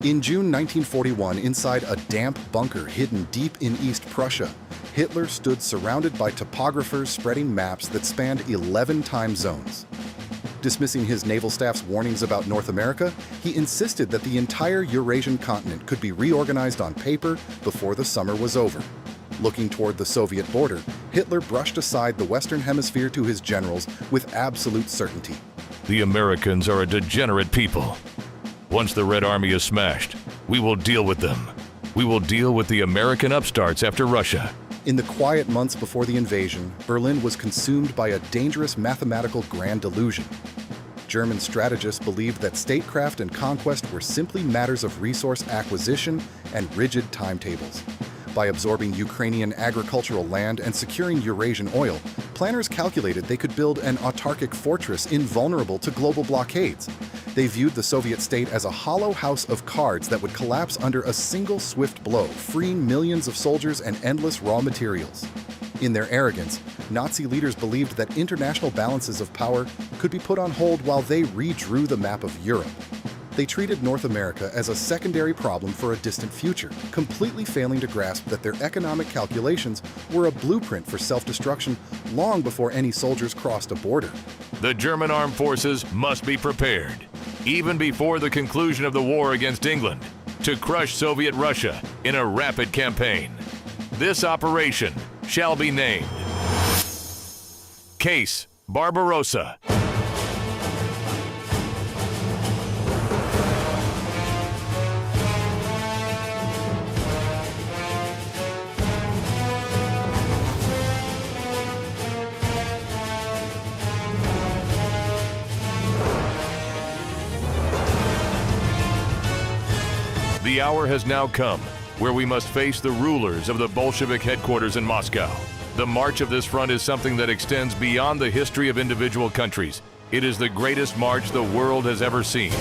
In June 1941, inside a damp bunker hidden deep in East Prussia, Hitler stood surrounded by topographers spreading maps that spanned 11 time zones. Dismissing his naval staff's warnings about North America, he insisted that the entire Eurasian continent could be reorganized on paper before the summer was over. Looking toward the Soviet border, Hitler brushed aside the Western Hemisphere to his generals with absolute certainty. The Americans are a degenerate people. Once the Red Army is smashed, we will deal with them. We will deal with the American upstarts after Russia. In the quiet months before the invasion, Berlin was consumed by a dangerous mathematical grand delusion. German strategists believed that statecraft and conquest were simply matters of resource acquisition and rigid timetables. By absorbing Ukrainian agricultural land and securing Eurasian oil, planners calculated they could build an autarkic fortress invulnerable to global blockades. They viewed the Soviet state as a hollow house of cards that would collapse under a single swift blow, freeing millions of soldiers and endless raw materials. In their arrogance, Nazi leaders believed that international balances of power could be put on hold while they redrew the map of Europe. They treated North America as a secondary problem for a distant future, completely failing to grasp that their economic calculations were a blueprint for self-destruction long before any soldiers crossed a border. The German armed forces must be prepared, even before the conclusion of the war against England, to crush Soviet Russia in a rapid campaign. This operation shall be named Case Barbarossa. The hour has now come where we must face the rulers of the Bolshevik headquarters in Moscow. The march of this front is something that extends beyond the history of individual countries. It is the greatest march the world has ever seen.